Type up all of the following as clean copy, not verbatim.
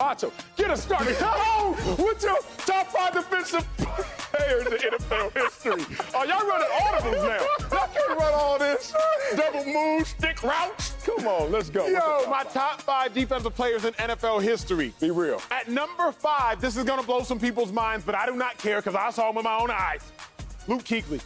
Acho, get us started. Oh, what's your top 5 defensive players in NFL history? Oh, y'all running audibles now. Y'all can't run all this. Double move, stick routes. Come on, let's go. Yo, my top 5 defensive players in NFL history. Be real. At number 5, this is going to blow some people's minds, but I do not care because I saw him with my own eyes. Luke Kuechly.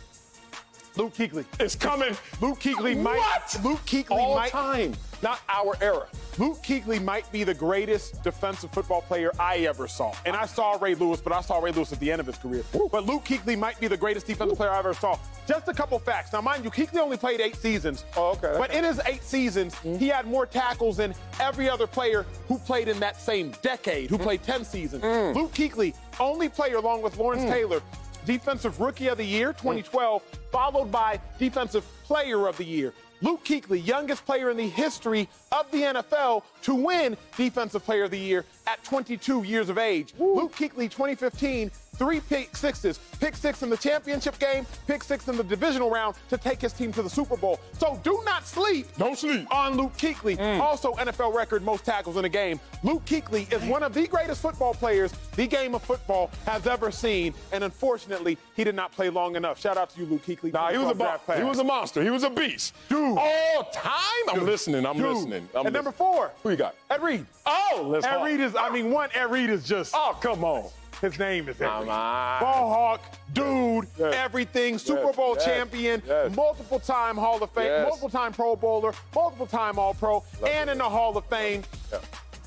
Luke Kuechly. It's coming. Luke Kuechly might. What? Luke Kuechly All might. time, not our era. Luke Kuechly might be the greatest defensive football player I ever saw. And I saw Ray Lewis, but I saw Ray Lewis at the end of his career. Ooh. But Luke Kuechly might be the greatest defensive player I ever saw. Just a couple facts. Now, mind you, Kuechly only played 8 seasons. Oh, okay. But in his 8 seasons, he had more tackles than every other player who played in that same decade, who played 10 seasons. Luke Kuechly, only player along with Lawrence Taylor, Defensive Rookie of the Year, 2012, followed by Defensive Player of the Year. Luke Kuechly, youngest player in the history of the NFL to win Defensive Player of the Year at 22 years of age. Luke Kuechly, 2015, 3 pick sixes. Pick 6 in the championship game, pick 6 in the divisional round to take his team to the Super Bowl. So do not sleep. Don't sleep. On Luke Kuechly. Also NFL record most tackles in a game. Luke Kuechly is one of the greatest football players the game of football has ever seen. And unfortunately, he did not play long enough. Shout out to you, Luke Kuechly. Nah, he was a monster. He was a beast. Dude. All time? I'm listening. I'm listening. And number 4. Who you got? Ed Reed. Oh, let's Ed go. Reed is, Ed Reed is just, Oh, come on. his name is Ed Come Reed. on. Ball hawk, dude, Yes. everything, Super Bowl Yes. champion, Yes. multiple-time Hall of Fame, Yes. multiple-time Pro Bowler, multiple-time All-Pro, and in the Hall of Fame. Yeah.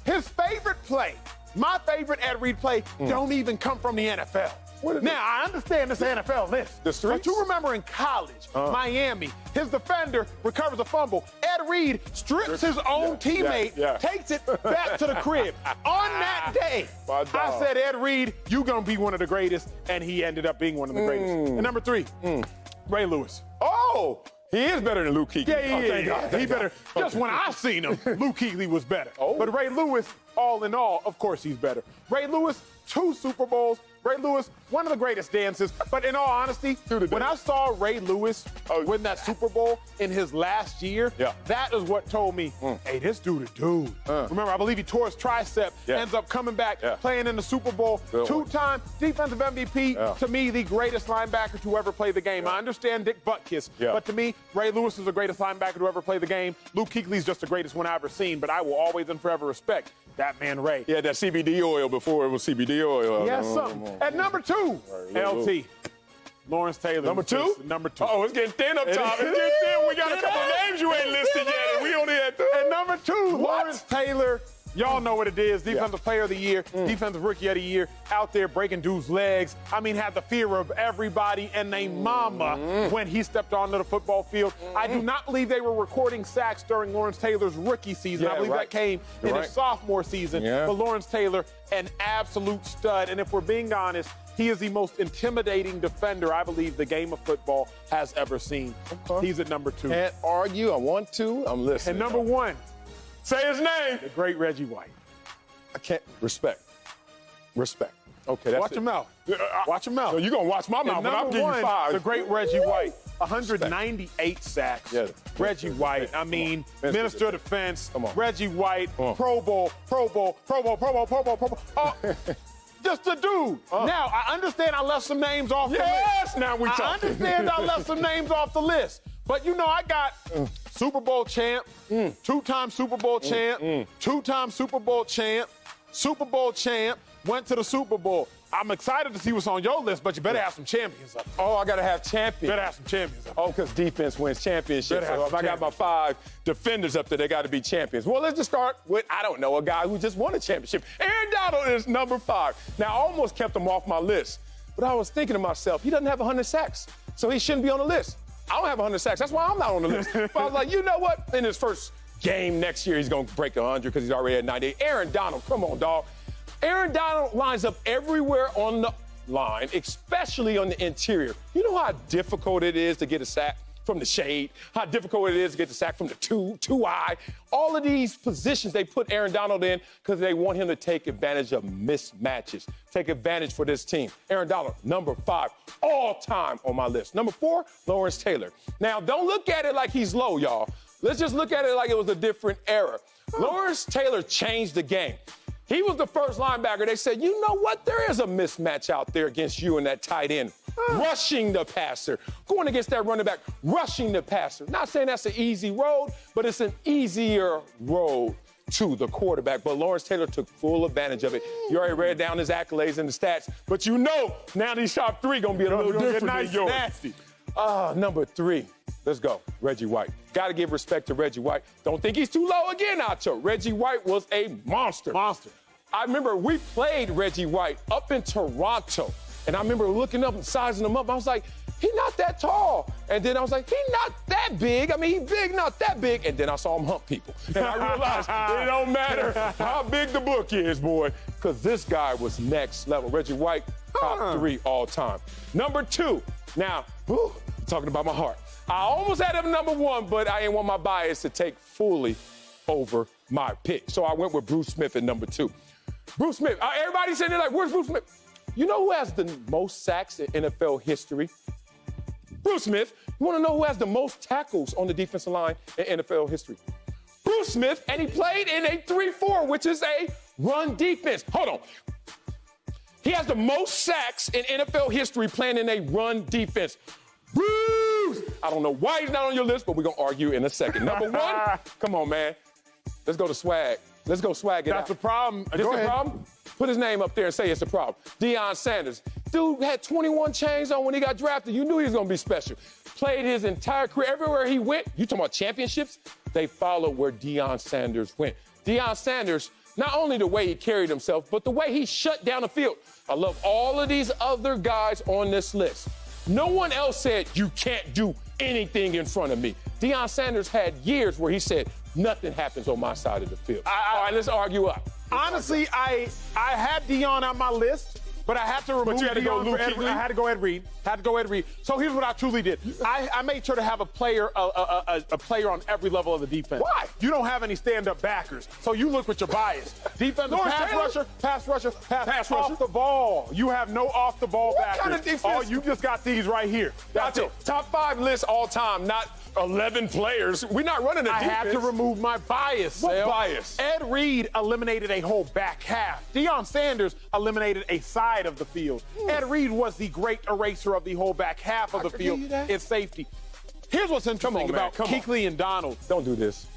His favorite play, my favorite Ed Reed play, don't even come from the NFL. What is Now, I understand this NFL list. The streets? But you remember in college, Miami, his defender recovers a fumble. Ed Reed strips his own teammate, takes it back to the crib. On that day, My I dog. said, Ed Reed, you're going to be one of the greatest, and he ended up being one of the greatest. And number 3, Ray Lewis. Oh, he is better than Luke Kuechly. Yeah, Oh, thank God, He thank better. God. Just when I seen him, Luke Kuechly was better. Oh. But Ray Lewis, all in all, of course he's better. Ray Lewis, 2 Super Bowls. Ray Lewis, one of the greatest dances. But in all honesty, when I saw Ray Lewis win that Super Bowl in his last year, that is what told me, hey, this dude a dude. Remember, I believe he tore his tricep, ends up coming back, playing in the Super Bowl. Good 2-time defensive MVP, to me, the greatest linebacker to ever play the game. I understand Dick Butkus, but to me, Ray Lewis is the greatest linebacker to ever play the game. Luke Kuechly's just the greatest one I've ever seen, but I will always and forever respect that man, Ray. Yeah, that CBD oil before it was CBD oil. Yes, something. At number 2, LT. Lawrence Taylor. Number 2? Number 2. Oh, it's getting thin up top. It's getting thin. We got a couple of names you ain't listed yet, and we only had 2. At number 2, Lawrence Taylor. Y'all know what it is. Defensive Player of the Year, Defensive Rookie of the Year, out there breaking dudes' legs. I mean, had the fear of everybody and their mama when he stepped onto the football field. I do not believe they were recording sacks during Lawrence Taylor's rookie season. I believe that came in his sophomore season. But Lawrence Taylor, an absolute stud. And if we're being honest, he is the most intimidating defender I believe the game of football has ever seen. He's at number 2. Can't argue. I want to. I'm listening. And number 1, say his name. the great Reggie White. I can't. Respect. Okay, that's Watch it. your mouth. Watch your mouth. So you're going to watch my mouth And when I'm number giving you 5. the great Reggie White, 198 sacks. Yeah. Reggie White, I mean, Minister of Defense, Come on. Reggie White, Come on. Pro Bowl. Just a dude. Now, I understand I left some names off the list. Yes, now we I talking. understand I left some names off the list. But, you know, I got Super Bowl champ, 2-time Super Bowl champ, 2-time Super Bowl champ, Super Bowl champ, went to the Super Bowl. I'm excited to see what's on your list, but you better have some champions up there. Oh, I got to have champions. Better have some champions up there. Oh, because defense wins championships. Better have So if some I got my 5 defenders up there, they got to be champions. Well, let's just start with, I don't know, a guy who just won a championship. Aaron Donald is number 5. Now, I almost kept him off my list, but I was thinking to myself, he doesn't have 100 sacks, so he shouldn't be on the list. I don't have 100 sacks. That's why I'm not on the list. But I was like, you know what? In his first game next year, he's going to break 100 because he's already at 98. Aaron Donald, come on, dog. Aaron Donald lines up everywhere on the line, especially on the interior. You know how difficult it is to get a sack from the shade, how difficult it is to get the sack from the two-eye. All of these positions they put Aaron Donald in because they want him to take advantage of mismatches, take advantage for this team. Aaron Donald, number 5, all time on my list. Number 4, Lawrence Taylor. Now, don't look at it like he's low, y'all. Let's just look at it like it was a different era. Lawrence Taylor changed the game. He was the first linebacker. They said, you know what? There is a mismatch out there against you and that tight end. Rushing the passer. Going against that running back, rushing the passer. Not saying that's an easy road, but it's an easier road to the quarterback. But Lawrence Taylor took full advantage of it. You already read down his accolades and the stats, but you know now these top three going to be a little different nice, than yours. Nasty. Number 3. Let's go. Reggie White. Got to give respect to Reggie White. Don't think he's too low again, Acho. Reggie White was a monster. Monster. I remember we played Reggie White up in Toronto, and I remember looking up and sizing him up. I was like, he's not that tall. And then I was like, he's not that big. I mean, he's big, not that big. And then I saw him hump people. And I realized it don't matter how big the book is, boy, because this guy was next level. Reggie White, top 3 all time. Number 2. Now, talking about my heart. I almost had him number 1, but I didn't want my bias to take fully over my pick. So I went with Bruce Smith at number 2. Bruce Smith. Everybody's saying, like, where's Bruce Smith? You know who has the most sacks in NFL history? Bruce Smith. You want to know who has the most tackles on the defensive line in NFL history? Bruce Smith, and he played in a 3-4, which is a run defense. Hold on. He has the most sacks in NFL history playing in a run defense. Bruce! I don't know why he's not on your list, but we're going to argue in a second. Number 1, come on, man. Let's go to swag. Let's go swag it out. That's the problem. This the problem? Put his name up there and say it's a problem. Deion Sanders. Dude had 21 chains on when he got drafted. You knew he was going to be special. Played his entire career. Everywhere he went, you talking about championships, they followed where Deion Sanders went. Deion Sanders, not only the way he carried himself, but the way he shut down the field. I love all of these other guys on this list. No one else said, you can't do anything in front of me. Deion Sanders had years where he said, nothing happens on my side of the field. All right, let's argue up. Honestly, I had Deion on my list, but I had to remove Deion for Ed Reed. I had to go Ed Reed. So here's what I truly did. I made sure to have a player on every level of the defense. Why? You don't have any stand-up backers, so you look with your bias. Defensive pass rusher, off the ball. You have no off-the-ball backers. Kind of defense? Oh, you just got these right here. That's it. Top 5 list all time, not 11 players. We're not running a defense. I had to remove my bias. What bias? Ed Reed eliminated a whole back half. Deion Sanders eliminated a side of the field. Ed Reed was the great eraser of the whole back half of the field. It's safety. Here's what's interesting about Kuechly and Donald. Don't do this.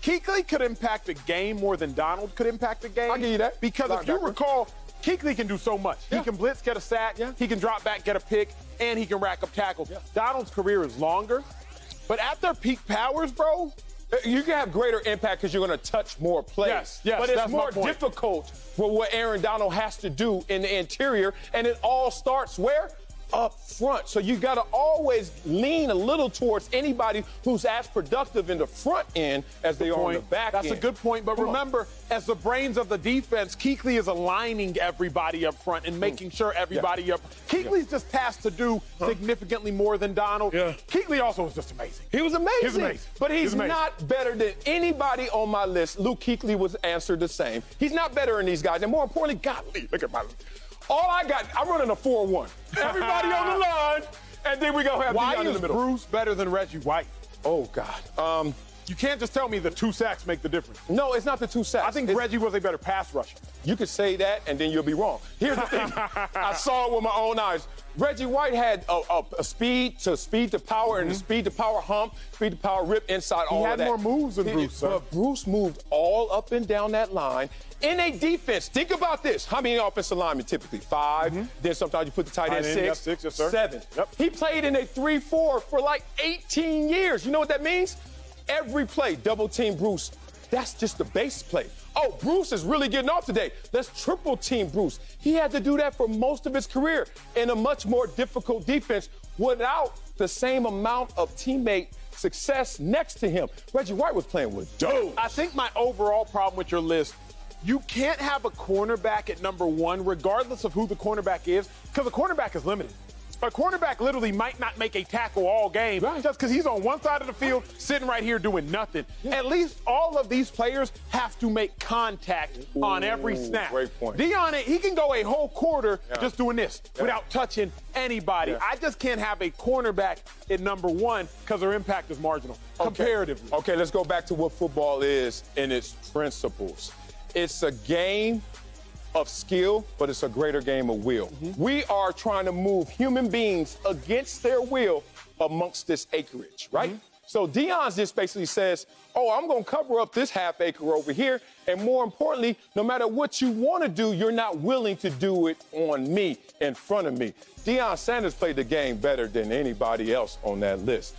Kuechly could impact a game more than Donald could impact a game. I'll give you that. Because if you recall, Kuechly can do so much. Yeah. He can blitz, get a sack, he can drop back, get a pick, and he can rack up tackles. Yeah. Donald's career is longer. But at their peak powers, bro, you can have greater impact because you're going to touch more plays. Yes, but it's more difficult for what Aaron Donald has to do in the interior, and it all starts where? Up front. So you got to always lean a little towards anybody who's as productive in the front end as they are on the back end. That's a good point. But remember, as the brains of the defense, Kuechly is aligning everybody up front and making sure everybody up. Kuechly's just tasked to do significantly more than Donald. Kuechly also was just amazing. He was amazing. But he's not better than anybody on my list. Luke Kuechly was answered the same. He's not better than these guys. And more importantly, golly, look at my list. All I got, I'm running a 4-1. Everybody on the line, and then we gonna have Deion in the middle. Why is Bruce better than Reggie White? Oh, God. You can't just tell me the 2 sacks make the difference. No, it's not the 2 sacks. I think Reggie was a better pass rusher. You could say that, and then you'll be wrong. Here's the thing. I saw it with my own eyes. Reggie White had a speed to power and a speed to power hump, speed to power rip inside all of that. He had more moves than Bruce, sir. But Bruce moved all up and down that line. In a defense, think about this. How many offensive linemen typically? 5. Then sometimes you put the tight end 6. 6, yes, sir. 7. Yep. He played in a 3-4 for like 18 years. You know what that means? Every play, double team Bruce. That's just the base play. Oh, Bruce is really getting off today. Let's triple team Bruce. He had to do that for most of his career in a much more difficult defense without the same amount of teammate success next to him. Reggie White was playing with dough. I think my overall problem with your list, you can't have a cornerback at number 1 regardless of who the cornerback is, because the cornerback is limited. A cornerback literally might not make a tackle all game just because he's on one side of the field sitting right here doing nothing. At least all of these players have to make contact on every snap. Great point. Deion, he can go a whole quarter just doing this without touching anybody. I just can't have a cornerback at number 1 because their impact is marginal comparatively. Okay, let's go back to what football is in its principles. It's a game of skill, but it's a greater game of will. We are trying to move human beings against their will amongst this acreage, right? So Deion just basically says, oh, I'm going to cover up this half acre over here. And more importantly, no matter what you want to do, you're not willing to do it on me, in front of me. Deion Sanders played the game better than anybody else on that list.